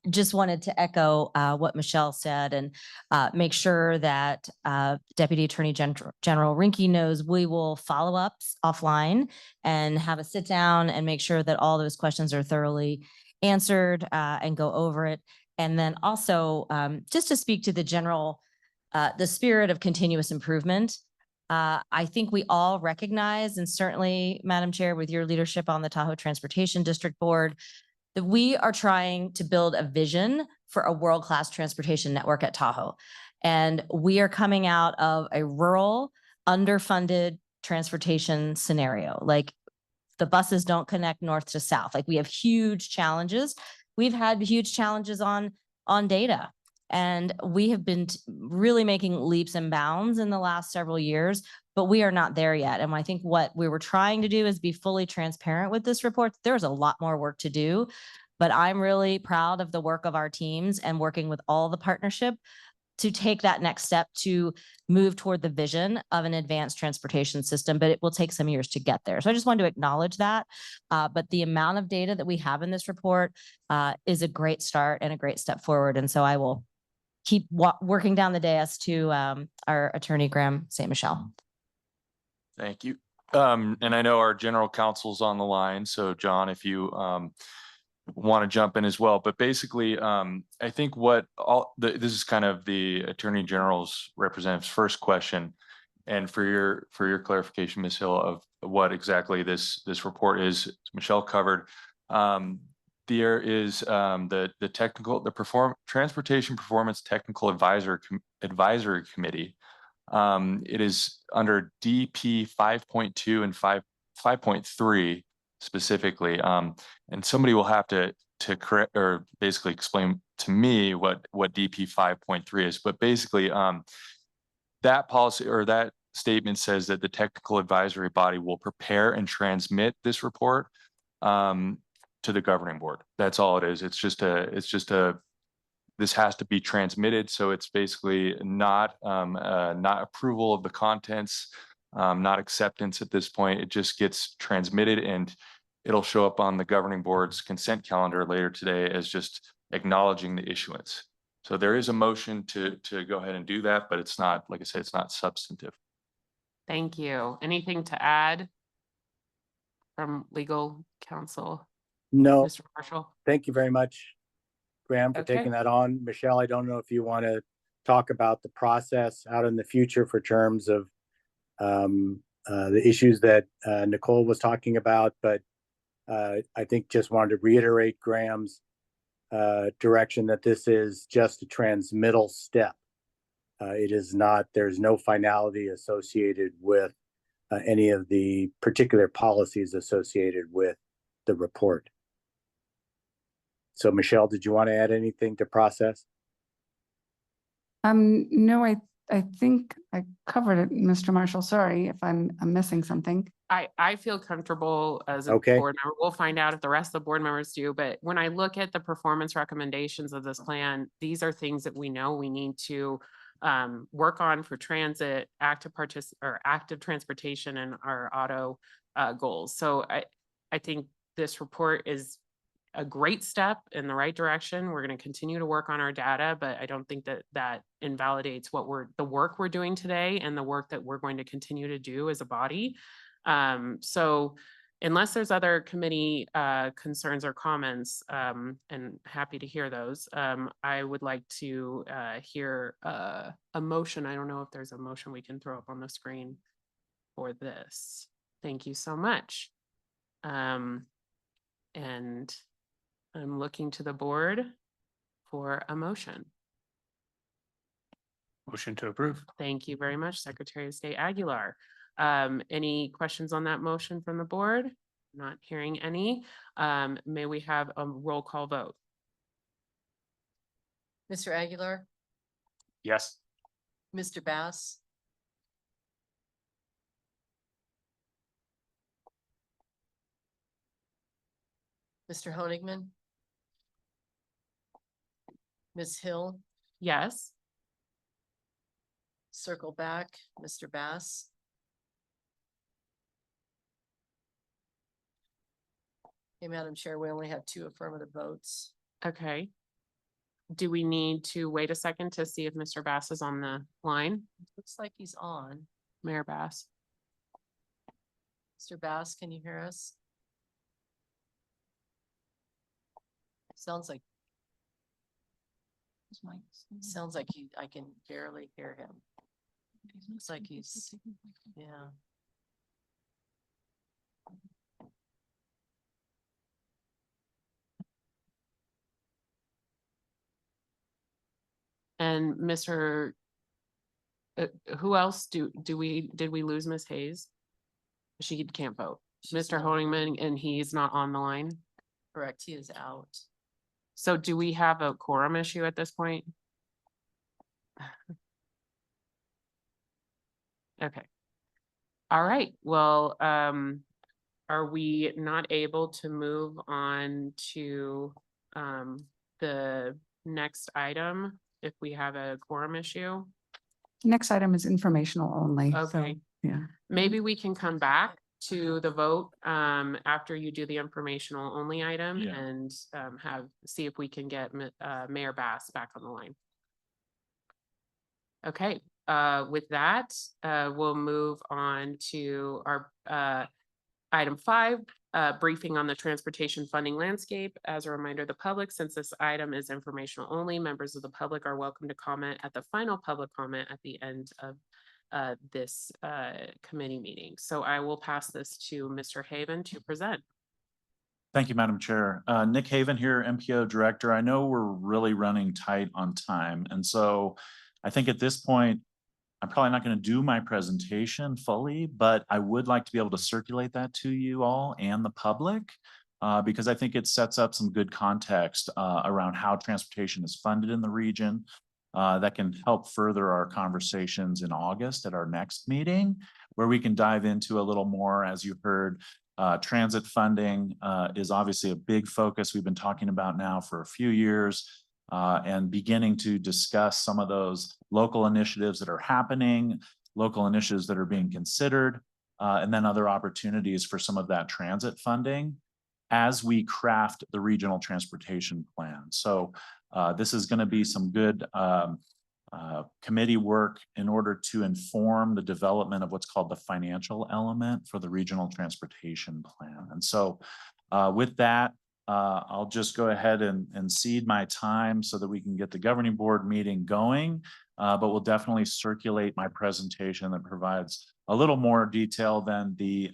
just wanted to echo what Michelle said and make sure that Deputy Attorney General Rinke knows we will follow up offline and have a sit down and make sure that all those questions are thoroughly answered and go over it. And then also just to speak to the spirit of continuous improvement. I think we all recognize, and certainly, Madam Chair, with your leadership on the Tahoe Transportation District Board, that we are trying to build a vision for a world-class transportation network at Tahoe. And we are coming out of a rural, underfunded transportation scenario. Like the buses don't connect north to south. Like we have huge challenges. We've had huge challenges on data. And we have been really making leaps and bounds in the last several years, but we are not there yet. And I think what we were trying to do is be fully transparent with this report. There's a lot more work to do, but I'm really proud of the work of our teams and working with all the partnership to take that next step to move toward the vision of an advanced transportation system, but it will take some years to get there. So I just wanted to acknowledge that. But the amount of data that we have in this report is a great start and a great step forward. And so I will keep working down the dais to our attorney, Graham St. Michel. Thank you. And I know our general counsel's on the line. So John, if you want to jump in as well, but basically, I think this is kind of the Attorney General's representative's first question. And for your clarification, Ms. Hill, of what exactly this report is, Michelle covered. There is the Transportation Performance Technical Advisory Committee. It is under DP 5.2 and 5.3 specifically. And somebody will have to correct or basically explain to me what DP 5.3 is. But basically, that policy or that statement says that the technical advisory body will prepare and transmit this report to the governing board. That's all it is. It's just this has to be transmitted. So it's basically not approval of the contents, not acceptance at this point. It just gets transmitted and it'll show up on the governing board's consent calendar later today as just acknowledging the issuance. So there is a motion to go ahead and do that, but it's not, like I said, it's not substantive. Thank you. Anything to add from legal counsel? No, Mr. Marshall? thank you very much, Graham, for Okay. taking that on. Michelle, I don't know if you want to talk about the process out in the future for terms of the issues that Nicole was talking about, but I think just wanted to reiterate Graham's direction that this is just a transmittal step. It is not, there's no finality associated with any of the particular policies associated with the report. So Michelle, did you want to add anything to process? No, I think I covered it, Mr. Marshall. Sorry if I'm missing something. I feel comfortable as a Okay. board member. We'll find out if the rest of the board members do, but when I look at the performance recommendations of this plan, these are things that we know we need to work on for transit, active transportation and our auto goals. So I think this report is a great step in the right direction. We're going to continue to work on our data, but I don't think that that invalidates the work we're doing today and the work that we're going to continue to do as a body. So unless there's other committee concerns or comments, and happy to hear those, I would like to hear a motion. I don't know if there's a motion we can throw up on the screen for this. Thank you so much. And I'm looking to the board for a motion. Motion to approve. Thank you very much, Secretary of State Aguilar. Any questions on that motion from the board? Not hearing any. May we have a roll call vote? Mr. Aguilar, Yes. Mr. Bass, Mr. Honigman, Ms. Hill, Yes. circle back, Mr. Bass. Okay, Madam Chair, we only have 2 affirmative votes. Okay. Do we need to wait a second to see if Mr. Bass is on the line? Looks like he's on. Mayor Bass? Mr. Bass, can you hear us? Sounds like I can barely hear him. Looks like he's, yeah. And Mr. Who else did we lose Miss Hayes? She can't vote. She's Mr. not- Honigman, and he's not on the line. Correct, he is out. So do we have a quorum issue at this point? Okay. All right, well, are we not able to move on to the next item if we have a quorum issue? Next item is informational only. So, Okay. yeah. Maybe we can come back to the vote after you do the informational only item Yeah. and see if we can get Mayor Bass back on the line. Okay, with that, we'll move on to our item 5, briefing on the transportation funding landscape. As a reminder to the public, since this item is informational only, members of the public are welcome to comment at the final public comment at the end of this committee meeting. So I will pass this to Mr. Haven to present. Thank you, Madam Chair. Nick Haven here, MPO Director. I know we're really running tight on time. And so I think at this point, I'm probably not going to do my presentation fully, but I would like to be able to circulate that to you all and the public because I think it sets up some good context around how transportation is funded in the region that can help further our conversations in August at our next meeting, where we can dive into a little more. As you heard, transit funding is obviously a big focus we've been talking about now for a few years. And beginning to discuss some of those local initiatives that are happening, local initiatives that are being considered, and then other opportunities for some of that transit funding as we craft the regional transportation plan. So this is going to be some good committee work in order to inform the development of what's called the financial element for the regional transportation plan. And so with that, I'll just go ahead and cede my time so that we can get the governing board meeting going. But we'll definitely circulate my presentation that provides a little more detail than the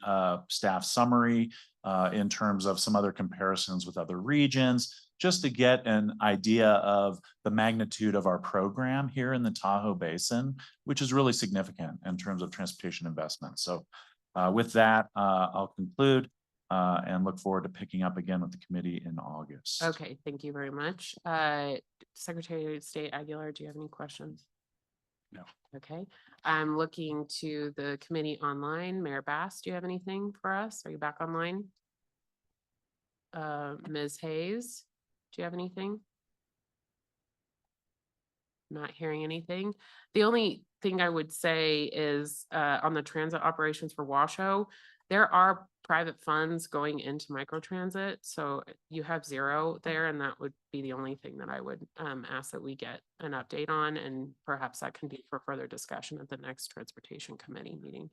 staff summary in terms of some other comparisons with other regions, just to get an idea of the magnitude of our program here in the Tahoe Basin, which is really significant in terms of transportation investment. So with that, I'll conclude. And look forward to picking up again with the committee in August. Okay, thank you very much. Secretary of State Aguilar, do you have any questions? No. Okay, I'm looking to the committee online. Mayor Bass, do you have anything for us? Are you back online? Ms. Hayes, do you have anything? Not hearing anything. The only thing I would say is on the transit operations for Washoe, there are private funds going into microtransit, so you have zero there, and that would be the only thing that I would ask that we get an update on, and perhaps that can be for further discussion at the next transportation committee meeting.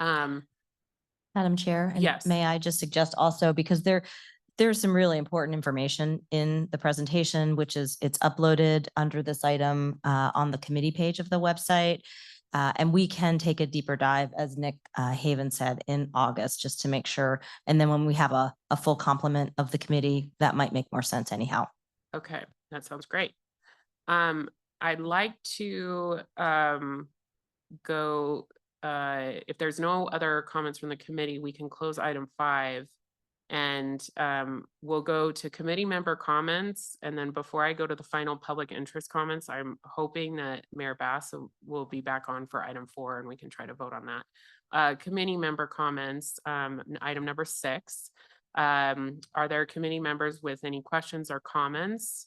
Madam Chair, and Yes. may I just suggest also, because there's some really important information in the presentation, which is it's uploaded under this item on the committee page of the website. And we can take a deeper dive, as Nick Haven said, in August, just to make sure. And then when we have a full complement of the committee, that might make more sense anyhow. Okay, that sounds great. I'd like to go, if there's no other comments from the committee, we can close item 5. And we'll go to committee member comments. And then before I go to the final public interest comments, I'm hoping that Mayor Bass will be back on for item 4 and we can try to vote on that. Committee member comments, item number 6. Are there committee members with any questions or comments?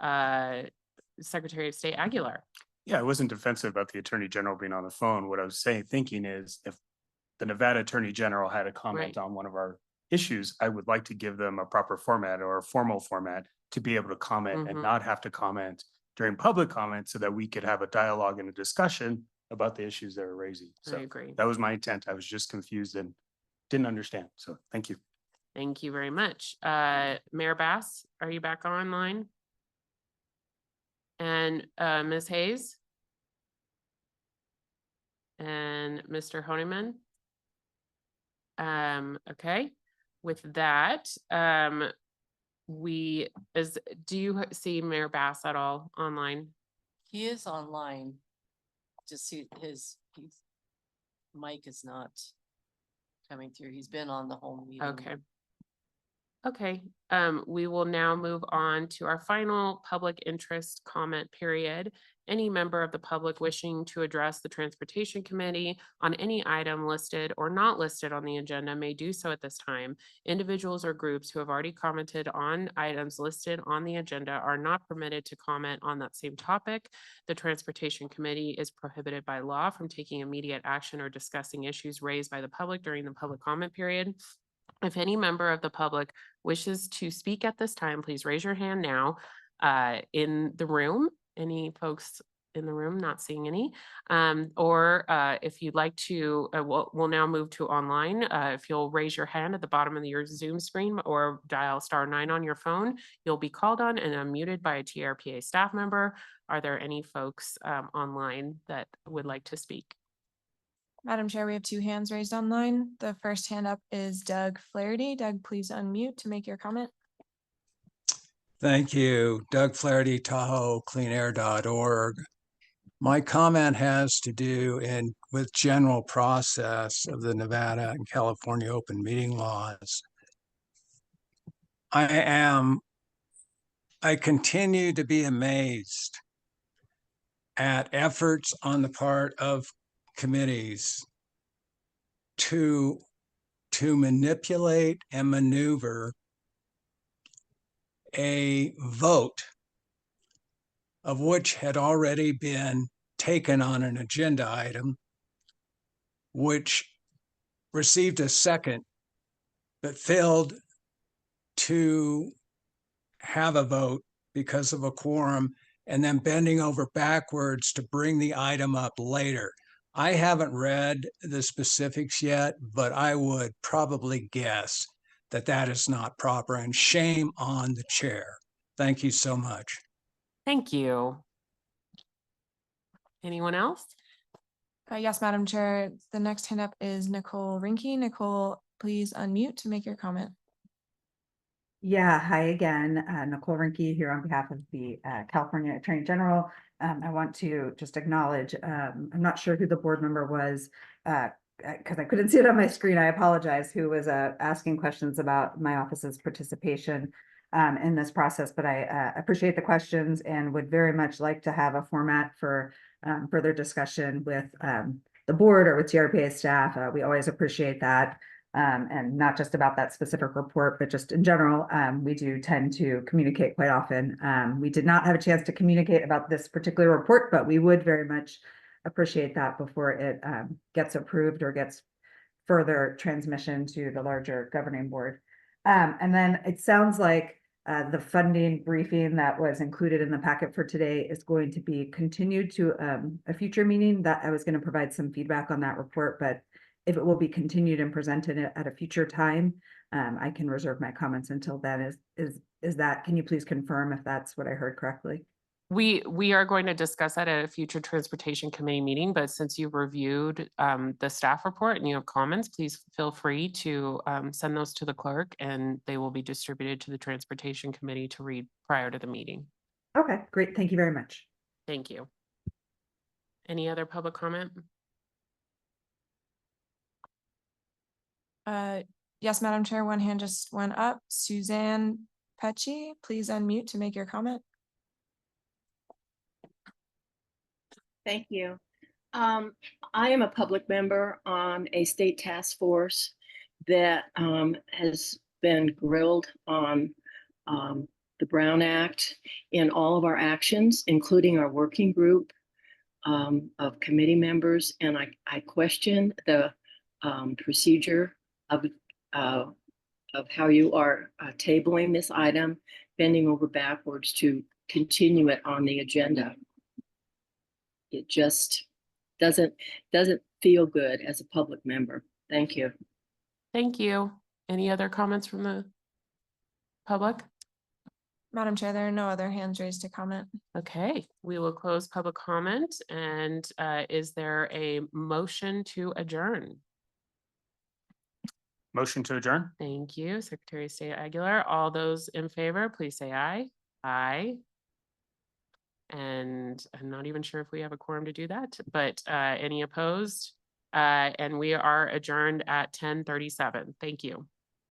Secretary of State Aguilar. Yeah, I wasn't defensive about the Attorney General being on the phone. What I was thinking is if the Nevada Attorney General had a comment on one of our issues, I would like to give them a proper format or a formal format to be able to comment and not have to comment during public comment, so that we could have a dialogue and a discussion about the issues they're raising. So I agree. that was my intent. I was just confused and didn't understand. So thank you. Thank you very much. Mayor Bass, are you back online? And Ms. Hayes? And Mr. Honeyman? Okay. With that, do you see Mayor Bass at all online? He is online. Just see his mic is not coming through. He's been on the whole meeting. Okay. Okay, we will now move on to our final public interest comment period. Any member of the public wishing to address the Transportation Committee on any item listed or not listed on the agenda may do so at this time. Individuals or groups who have already commented on items listed on the agenda are not permitted to comment on that same topic. The Transportation Committee is prohibited by law from taking immediate action or discussing issues raised by the public during the public comment period. If any member of the public wishes to speak at this time, please raise your hand now in the room. Any folks in the room? Not seeing any. Or if you'd like to, we'll now move to online. If you'll raise your hand at the bottom of your Zoom screen or dial *9 on your phone, you'll be called on and unmuted by a TRPA staff member. Are there any folks online that would like to speak? Madam Chair, we have 2 hands raised online. The first hand up is Doug Flaherty. Doug, please unmute to make your comment. Thank you. Doug Flaherty, Tahoe, cleanair.org. My comment has to do with general process of the Nevada and California open meeting laws. I continue to be amazed at efforts on the part of committees to manipulate and maneuver a vote of which had already been taken on an agenda item, which received a second, but failed to have a vote because of a quorum, and then bending over backwards to bring the item up later. I haven't read the specifics yet, but I would probably guess that that is not proper, and shame on the chair. Thank you so much. Thank you. Anyone else? Yes, Madam Chair. The next hand up is Nicole Rinke. Nicole, please unmute to make your comment. Yeah, hi again. Nicole Rinke here on behalf of the California Attorney General. I want to just acknowledge, I'm not sure who the board member was, because I couldn't see it on my screen. I apologize, who was asking questions about my office's participation in this process, but I appreciate the questions and would very much like to have a format for further discussion with the board or with TRPA staff. We always appreciate that. And not just about that specific report, but just in general, we do tend to communicate quite often. We did not have a chance to communicate about this particular report, but we would very much appreciate that before it gets approved or gets further transmission to the larger governing board. And then it sounds like the funding briefing that was included in the packet for today is going to be continued to a future meeting. That I was going to provide some feedback on that report, but if it will be continued and presented at a future time, I can reserve my comments until then. Is that, can you please confirm if that's what I heard correctly? We are going to discuss that at a future transportation committee meeting, but since you've reviewed the staff report and you have comments, please feel free to send those to the clerk and they will be distributed to the transportation committee to read prior to the meeting. Okay, great. Thank you very much. Thank you. Any other public comment? Yes, Madam Chair, one hand just went up. Suzanne Pecci, please unmute to make your comment. Thank you. I am a public member on a state task force that has been grilled on the Brown Act in all of our actions, including our working group of committee members. And I question the procedure of how you are tabling this item, bending over backwards to continue it on the agenda. It just doesn't feel good as a public member. Thank you. Thank you. Any other comments from the public? Madam Chair, there are no other hands raised to comment. Okay, we will close public comment. And is there a motion to adjourn? Motion to adjourn? Thank you, Secretary of State Aguilar. All those in favor, please say aye. Aye. And I'm not even sure if we have a quorum to do that, but any opposed? And we are adjourned at 10:37. Thank you.